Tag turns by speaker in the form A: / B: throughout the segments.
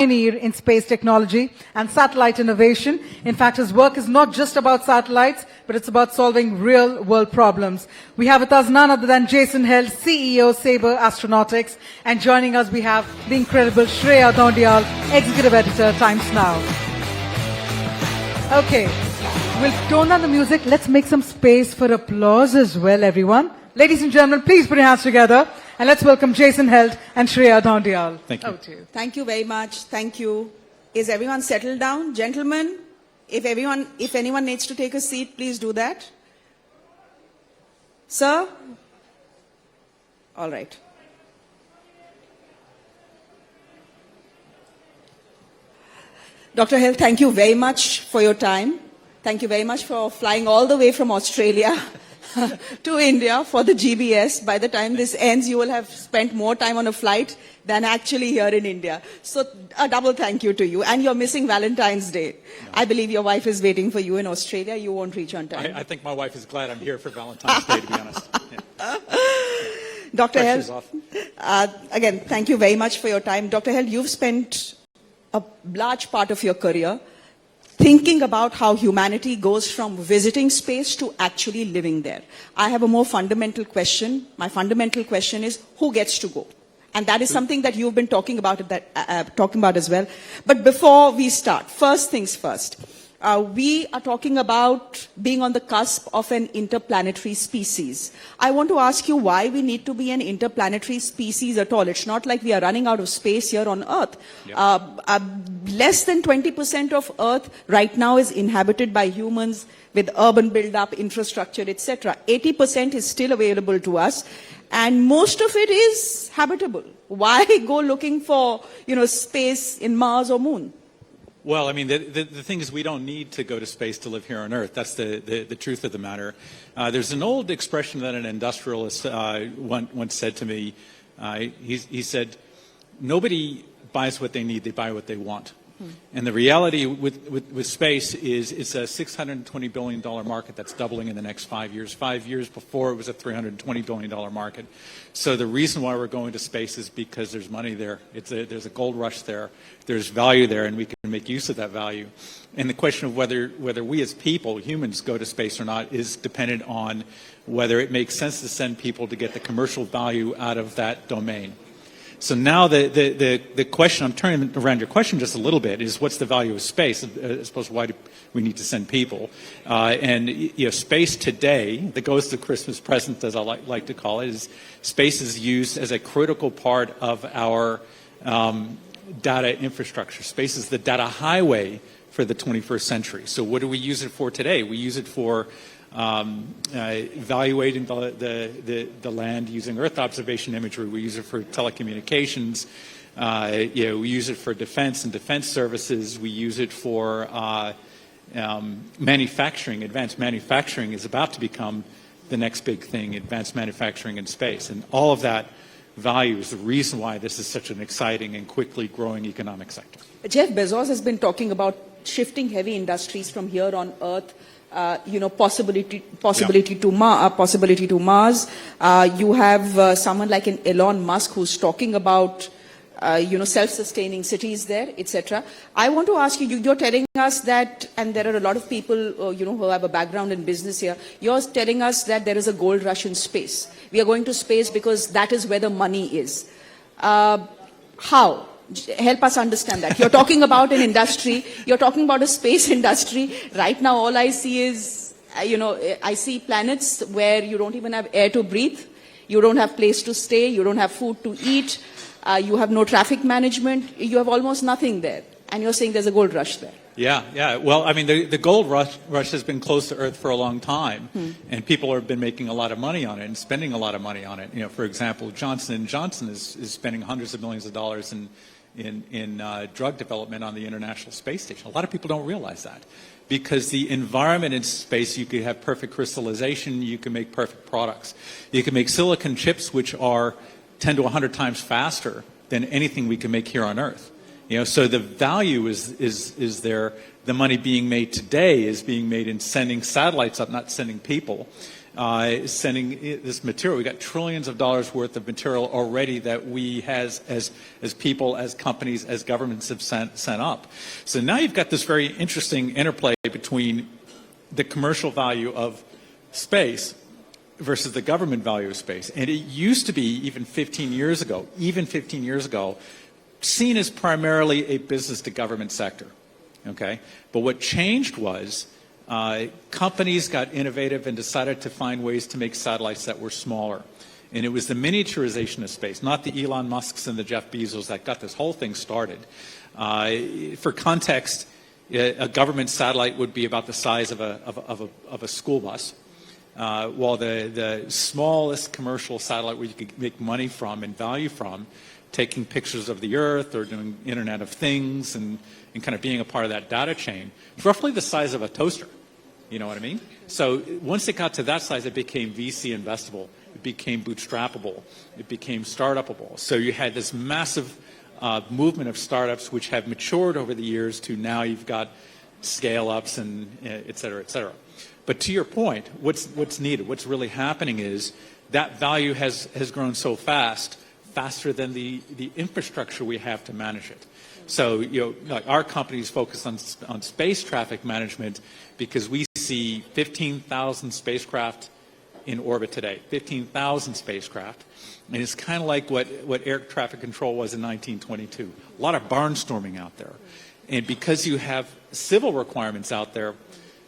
A: pioneer in space technology and satellite innovation. In fact, his work is not just about satellites, but it's about solving real-world problems. We have with us none other than Jason Hale, CEO, Saber Astronautics, and joining us we have the incredible Shreya Dondial, Executive Editor, Times Now. Okay, we'll tone down the music. Let's make some space for applause as well, everyone. Ladies and gentlemen, please put your hands together. And let's welcome Jason Hale and Shreya Dondial.
B: Thank you.
A: Over to you.
C: Thank you very much. Thank you. Is everyone settled down? Gentlemen, if anyone needs to take a seat, please do that. Sir? All right. Dr. Hale, thank you very much for your time. Thank you very much for flying all the way from Australia to India for the GBS. By the time this ends, you will have spent more time on a flight than actually here in India. So a double thank you to you. And you're missing Valentine's Day. No. I believe your wife is waiting for you in Australia. You won't reach on time.
B: I think my wife is glad I'm here for Valentine's Day, to be honest. Yeah.
C: Dr. Hale, again, thank you very much for your time. Dr. Hale, you've spent a large part of your career thinking about how humanity goes from visiting space to actually living there. I have a more fundamental question. My fundamental question is, who gets to go? And that is something that you've been talking about as well. But before we start, first things first. We are talking about being on the cusp of an interplanetary species. I want to ask you why we need to be an interplanetary species at all. It's not like we are running out of space here on Earth. Yep. Less than 20% of Earth right now is inhabited by humans with urban build-up, infrastructure, etc. 80% is still available to us, and most of it is habitable. Why go looking for, space in Mars or Moon?
B: Well, I mean, the thing is we don't need to go to space to live here on Earth. That's the truth of the matter. There's an old expression that an industrialist once said to me. He said, nobody buys what they need, they buy what they want. And the reality with space is it's a $620 billion market that's doubling in the next 5 years. 5 years before, it was a $320 billion market. So the reason why we're going to space is because there's money there. There's a gold rush there. There's value there, and we can make use of that value. And the question of whether we as people, humans, go to space or not is dependent on whether it makes sense to send people to get the commercial value out of that domain. So now the question, I'm turning around your question just a little bit, is what's the value of space as opposed to why do we need to send people? Space today, that goes to Christmas present, as I like to call it, is space is used as a critical part of our data infrastructure. Space is the data highway for the 21st century. So what do we use it for today? We use it for evaluating the land using Earth observation imagery. We use it for telecommunications. We use it for defense and defense services. We use it for manufacturing. Advanced manufacturing is about to become the next big thing, advanced manufacturing in space. And all of that value is the reason why this is such an exciting and quickly growing economic sector.
C: Jeff Bezos has been talking about shifting heavy industries from here on Earth, possibility to Mars. You have someone like an Elon Musk who's talking about, self-sustaining cities there, etc. I want to ask you, you're telling us that, and there are a lot of people, who have a background in business here, you're telling us that there is a gold rush in space. We are going to space because that is where the money is. How? Help us understand that. You're talking about an industry, you're talking about a space industry. Right now, all I see is, I see planets where you don't even have air to breathe, you don't have place to stay, you don't have food to eat, you have no traffic management, you have almost nothing there. And you're saying there's a gold rush there.
B: Yeah. Well, I mean, the gold rush has been close to Earth for a long time, and people have been making a lot of money on it and spending a lot of money on it. For example, Johnson & Johnson is spending hundreds of millions of dollars in drug development on the International Space Station. A lot of people don't realize that because the environment in space, you could have perfect crystallization, you can make perfect products. You can make silicon chips which are 10 to 100 times faster than anything we can make here on Earth. So the value is there. The money being made today is being made in sending satellites up, not sending people. sending this material. We got trillions of dollars worth of material already that we as people, as companies, as governments have sent up. So now you've got this very interesting interplay between the commercial value of space versus the government value of space. And it used to be, even 15 years ago, seen as primarily a business to government sector. Okay? But what changed was companies got innovative and decided to find ways to make satellites that were smaller. And it was the miniaturization of space, not the Elon Musks and the Jeff Bezos that got this whole thing started. For context, a government satellite would be about the size of a school bus, while the smallest commercial satellite where you could make money from and value from, taking pictures of the Earth or doing Internet of Things and kind of being a part of that data chain, it's roughly the size of a toaster. You know what I mean? So once it got to that size, it became VC investable. It became bootstrappable. It became startupable. So you had this massive movement of startups which have matured over the years to now you've got scale-ups and et cetera, et cetera. But to your point, what's needed, what's really happening is that value has grown so fast, faster than the infrastructure we have to manage it. So, like our company's focused on space traffic management because we see 15,000 spacecraft in orbit today, 15,000 spacecraft. And it's kind of like what air traffic control was in 1922. A lot of barnstorming out there. And because you have civil requirements out there,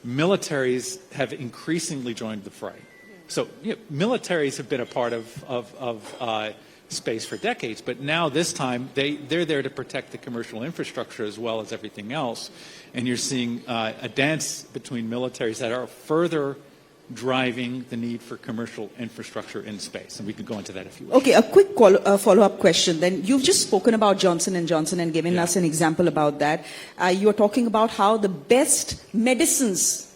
B: militaries have increasingly joined the fray. So militaries have been a part of space for decades, but now this time they're there to protect the commercial infrastructure as well as everything else. And you're seeing a dance between militaries that are further driving the need for commercial infrastructure in space. And we could go into that if you wish.
C: Okay, a quick follow-up question then. You've just spoken about Johnson & Johnson and given us an example about that. You are talking about how the best medicines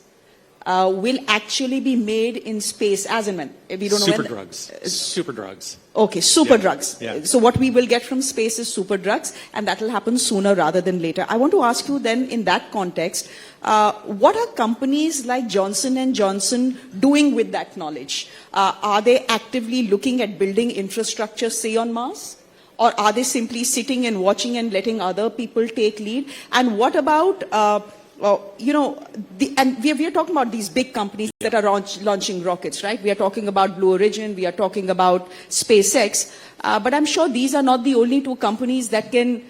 C: will actually be made in space as and when. We don't know
B: super
C: when.
B: Drugs. Super drugs.
C: Okay, super drugs.
B: Yeah.
C: So what we will get from space is super drugs, and that will happen sooner rather than later. I want to ask you then, in that context, what are companies like Johnson & Johnson doing with that knowledge? Are they actively looking at building infrastructure, say, on Mars? Or are they simply sitting and watching and letting other people take lead? And what about... and we are talking about these big companies that are launching rockets, right? We are talking about Blue Origin, we are talking about SpaceX, but I'm sure these are not the only two companies that can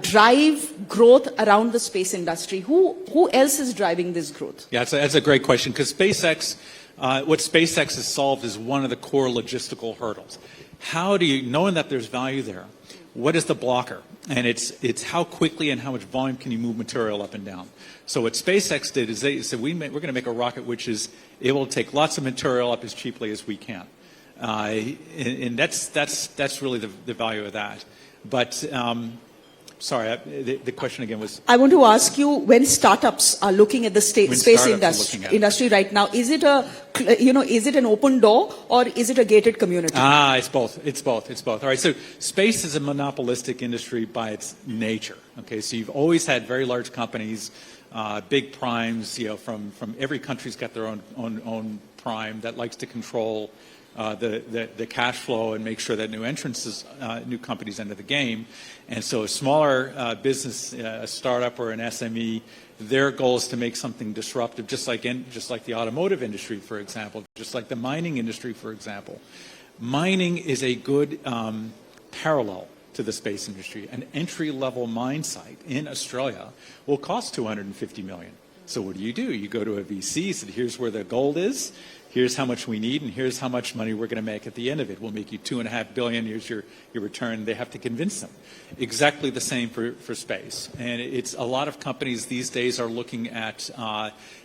C: drive growth around the space industry. Who else is driving this growth?
B: Yeah, that's a great question, because SpaceX, what SpaceX has solved is one of the core logistical hurdles. How do you, knowing that there's value there, what is the blocker? And it's how quickly and how much volume can you move material up and down. So what SpaceX did is they said, we're going to make a rocket which is able to take lots of material up as cheaply as we can. And that's really the value of that. But sorry, the question again was? I
C: want to ask you, when startups are looking at the space industry right now, is it is it an open door or is it a gated community?
B: It's both. It's both. All right. So space is a monopolistic industry by its nature. Okay. So you've always had very large companies, big primes. From every country's got their own prime that likes to control the cash flow and make sure that new companies enter the game. And so a smaller business, a startup or an SME, their goal is to make something disruptive, just like the automotive industry, for example, just like the mining industry, for example. Mining is a good parallel to the space industry. An entry-level mine site in Australia will cost $250 million. So what do? You go to a VC, say, here's where the gold is, here's how much we need, and here's how much money we're going to make at the end of it. We'll make you $2.5 billion, here's your return. They have to convince them. Exactly the same for space. And it's a lot of companies these days are looking at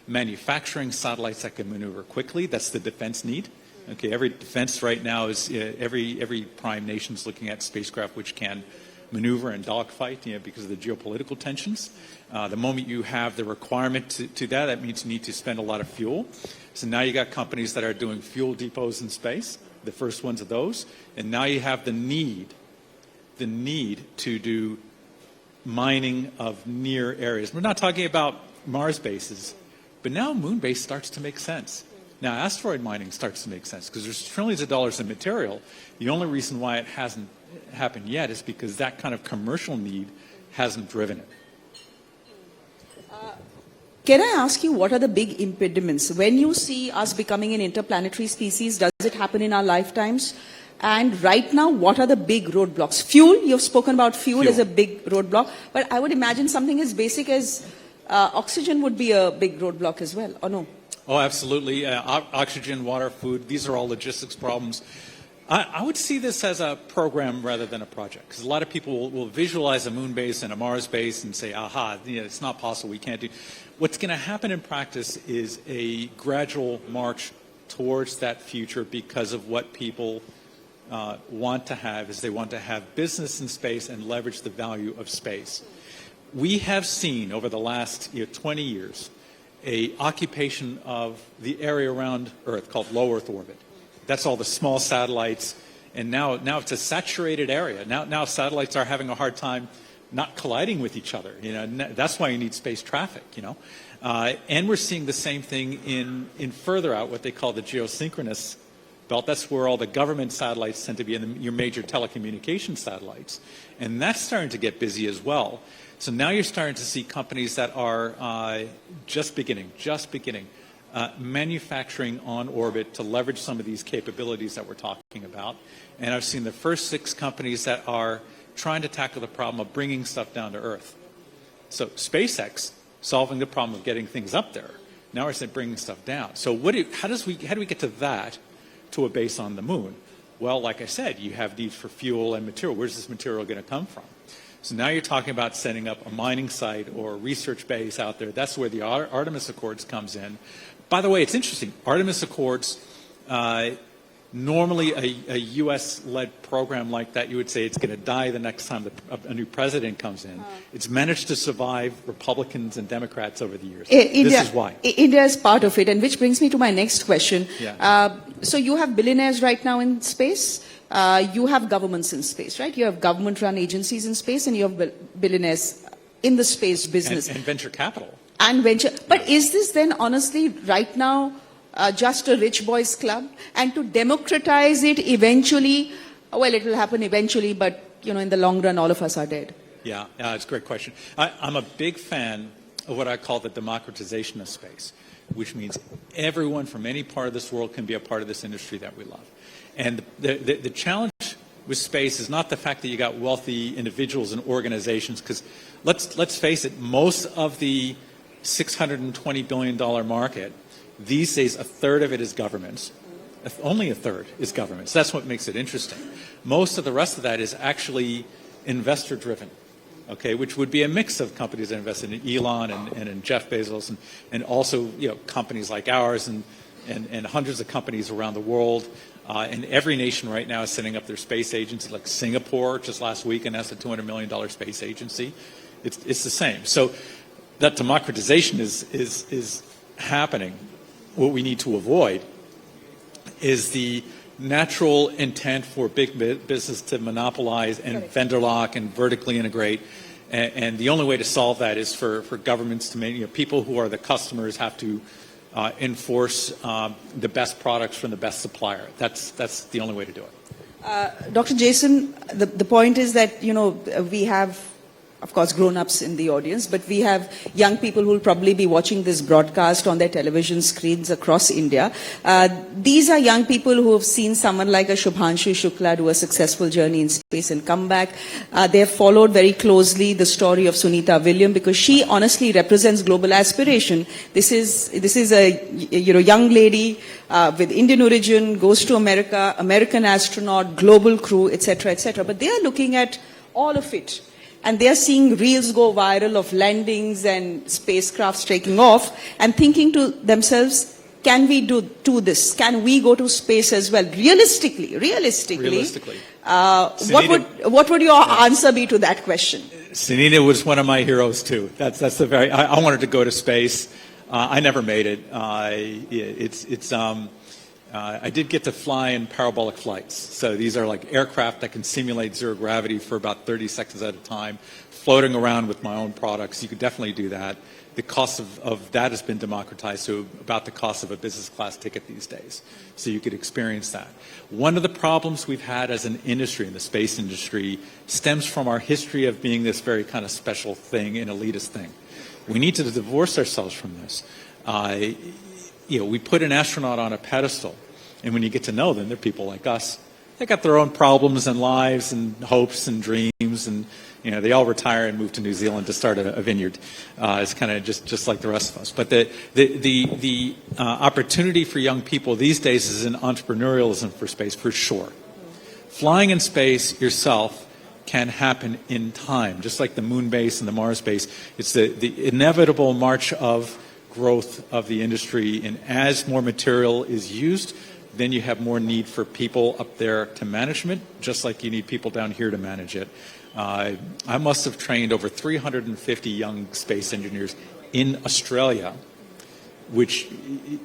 B: manufacturing satellites that can maneuver quickly. That's the defense need. Okay, every defense right now is, every prime nation is looking at spacecraft which can maneuver and dogfight, because of the geopolitical tensions. The moment you have the requirement to that means you need to spend a lot of fuel. So now you got companies that are doing fuel depots in space, the first ones of those, and now you have the need to do mining of near areas. We're not talking about Mars bases, but now moon base starts to make sense. Now, asteroid mining starts to make sense because there's trillions of dollars in material. The only reason why it hasn't happened yet is because that kind of commercial need hasn't driven it.
C: Can I ask you, what are the big impediments? When you see us becoming an interplanetary species, does it happen in our lifetimes? And right now, what are the big roadblocks? Fuel, you've spoken about fuel as a big roadblock, but I would imagine something as basic as oxygen would be a big roadblock as well, or no?
B: Oh, absolutely. Oxygen, water, food, these are all logistics problems. I would see this as a program rather than a project, because a lot of people will visualize a moon base and a Mars base and say, aha, it's not possible, we can't do. What's going to happen in practice is a gradual march towards that future because of what people want to have, is they want to have business in space and leverage the value of space. We have seen over the last 20 years a occupation of the area around Earth called low Earth orbit. That's all the small satellites, and now it's a saturated area. Now satellites are having a hard time not colliding with each other. That's why you need space traffic. And we're seeing the same thing in further out, what they call the geosynchronous belt. That's where all the government satellites tend to be, and your major telecommunications satellites, and that's starting to get busy as well. So now you're starting to see companies that are just beginning. Manufacturing on orbit to leverage some of these capabilities that we're talking about. And I've seen the first 6 companies that are trying to tackle the problem of bringing stuff down to Earth. So SpaceX, solving the problem of getting things up there. Now we're saying bringing stuff down. So how do we get to that, to a base on the moon? Well, like I said, you have needs for fuel and material. Where's this material going to come from? So now you're talking about setting up a mining site or a research base out there. That's where the Artemis Accords comes in. By the way, it's interesting. Artemis Accords, normally a U.S.-led program like that, you would say it's going to die the next time a new president comes in. It's managed to survive Republicans and Democrats over the years. This is why.
C: India is part of it, and which brings me to my next question.
B: Yeah.
C: So you have billionaires right now in space. You have governments in space, right? You have government-run agencies in space, and you have billionaires in the space business.
B: And venture capital.
C: And venture. But is this then, honestly, right now, just a rich boys club? And to democratize it eventually, well, it will happen eventually, but, in the long run, all of us are dead.
B: Yeah, it's a great question. I'm a big fan of what I call the democratization of space, which means everyone from any part of this world can be a part of this industry that we love. And the challenge with space is not the fact that you got wealthy individuals and organizations, because let's face it, most of the $620 billion market, these days, a third of it is governments. Only a third is governments. That's what makes it interesting. Most of the rest of that is actually investor-driven, okay, which would be a mix of companies that invest in Elon and in Jeff Bezos, and also companies like ours and hundreds of companies around the world. And every nation right now is setting up their space agency, like Singapore just last week announced a $200 million space agency. It's the same. So that democratization is happening. What we need to avoid is the natural intent for big business to monopolize and vendor lock and vertically integrate. And the only way to solve that is for governments to make, people who are the customers have to enforce the best products from the best supplier. That's the only way to do it.
C: Dr. Jason, the point is that, we have, of course, grown-ups in the audience, but we have young people who will probably be watching this broadcast on their television screens across India. These are young people who have seen someone like a Shubhanshu Shukla do a successful journey in space and come back. They have followed very closely the story of Sunita Williams, because she honestly represents global aspiration. This is a young lady with Indian origin, goes to America, American astronaut, global crew, etc., etc. But they are looking at all of it. And they are seeing reels go viral of landings and spacecrafts taking off and thinking to themselves, can we do this? Can we go to space as well? Realistically. What would your answer be to that question?
B: Sunita was one of my heroes too. That's I wanted to go to space. I never made it. I did get to fly in parabolic flights. So these are like aircraft that can simulate zero gravity for about 30 seconds at a time, floating around with my own products. You could definitely do that. The cost of that has been democratized to about the cost of a business class ticket these days. So you could experience that. One of the problems we've had as an industry, in the space industry, stems from our history of being this very kind of special thing, an elitist thing. We need to divorce ourselves from this. We put an astronaut on a pedestal, and when you get to know them, they're people like us. They got their own problems and lives and hopes and dreams, and they all retire and move to New Zealand to start a vineyard. It's kind of just like the rest of us. But the opportunity for young people these days is in entrepreneurialism for space, for sure. Flying in space yourself can happen in time, just like the moon base and the Mars base. It's the inevitable march of growth of the industry, and as more material is used, then you have more need for people up there to management, just like you need people down here to manage it. I must have trained over 350 young space engineers in Australia, which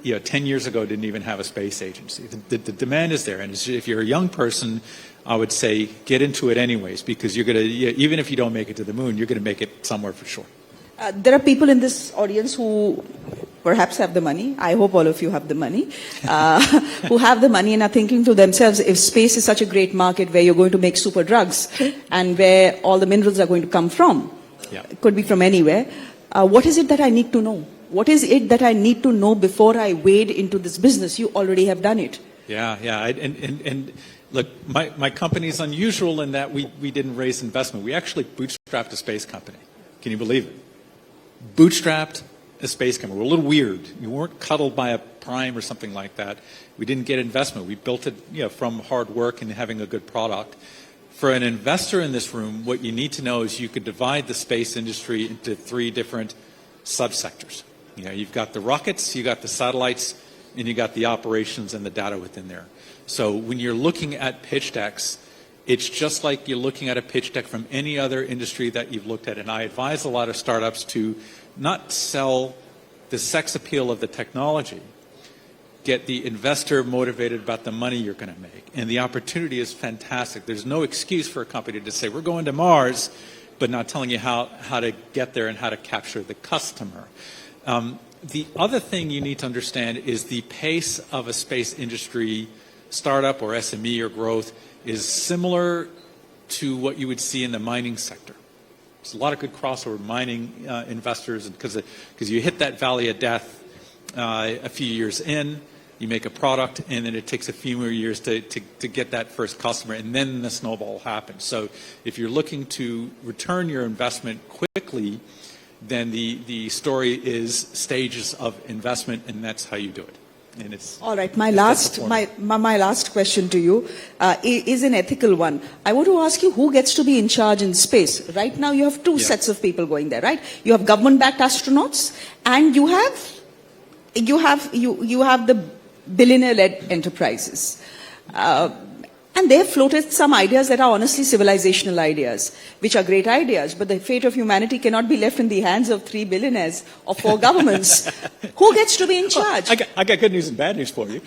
B: 10 years ago didn't even have a space agency. The demand is there, and if you're a young person, I would say get into it anyways, because you're going to, even if you don't make it to the moon, you're going to make it somewhere for sure.
C: There are people in this audience who perhaps have the money. I hope all of you have the money. Who have the money and are thinking to themselves, if space is such a great market where you're going to make super drugs and where all the minerals are going to come from, it could be from anywhere, what is it that I need to know? What is it that I need to know before I wade into this business? You already have done it.
B: Yeah. And look, my company is unusual in that we didn't raise investment. We actually bootstrapped a space company. Can you believe it? Bootstrapped a space company. We're a little weird. You weren't cuddled by a prime or something like that. We didn't get investment. We built it from hard work and having a good product. For an investor in this room, what you need to know is you could divide the space industry into 3 different subsectors. You've got the rockets, you got the satellites, and you got the operations and the data within there. So when you're looking at pitch decks, it's just like you're looking at a pitch deck from any other industry that you've looked at. And I advise a lot of startups to not sell the sex appeal of the technology, get the investor motivated about the money you're going to make. And the opportunity is fantastic. There's no excuse for a company to say, we're going to Mars, but not telling you how to get there and how to capture the customer. The other thing you need to understand is the pace of a space industry startup or SME or growth is similar to what you would see in the mining sector. There's a lot of good crossover mining investors, because you hit that valley of death a few years in, you make a product, and then it takes a few more years to get that first customer, and then the snowball happens. So if you're looking to return your investment quickly, then the story is stages of investment, and that's how you do it. And it's
C: all right. My last question to you is an ethical one. I want to ask you, who gets to be in charge in space? Right now, you have 2 sets of people going there, right? You have government-backed astronauts, and you have the billionaire-led enterprises. And they have floated some ideas that are honestly civilizational ideas, which are great ideas, but the fate of humanity cannot be left in the hands of 3 billionaires or 4 governments. Who gets to be in charge?
B: I got good news and bad news for you.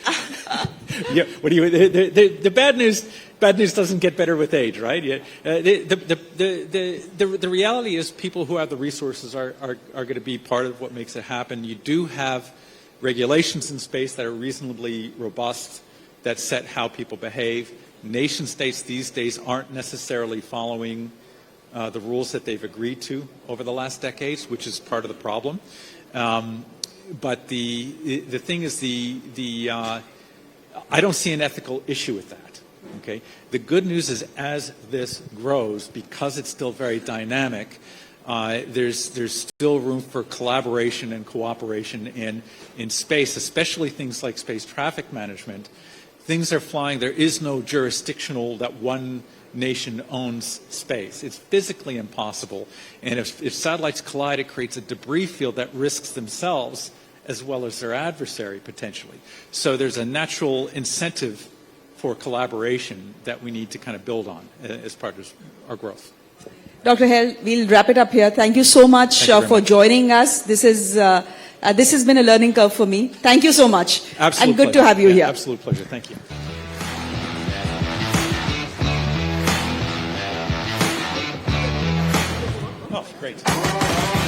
B: The bad news doesn't get better with age, right? The reality is people who have the resources are going to be part of what makes it happen. You do have regulations in space that are reasonably robust that set how people behave. Nation states these days aren't necessarily following the rules that they've agreed to over the last decades, which is part of the problem. But the thing is, I don't see an ethical issue with that. Okay. The good news is, as this grows, because it's still very dynamic, there's still room for collaboration and cooperation in space, especially things like space traffic management. Things are flying. There is no jurisdictional that one nation owns space. It's physically impossible. And if satellites collide, it creates a debris field that risks themselves as well as their adversary potentially. So there's a natural incentive for collaboration that we need to kind of build on as part of our growth.
C: Dr. Hale, we'll wrap it up here. Thank you so much for joining us. This is This has been a learning curve for me. Thank you so much.
B: Absolute
C: and good
B: pleasure.
C: to have you
B: Yeah,
C: here.
B: Absolute pleasure. Thank you. Oh, great.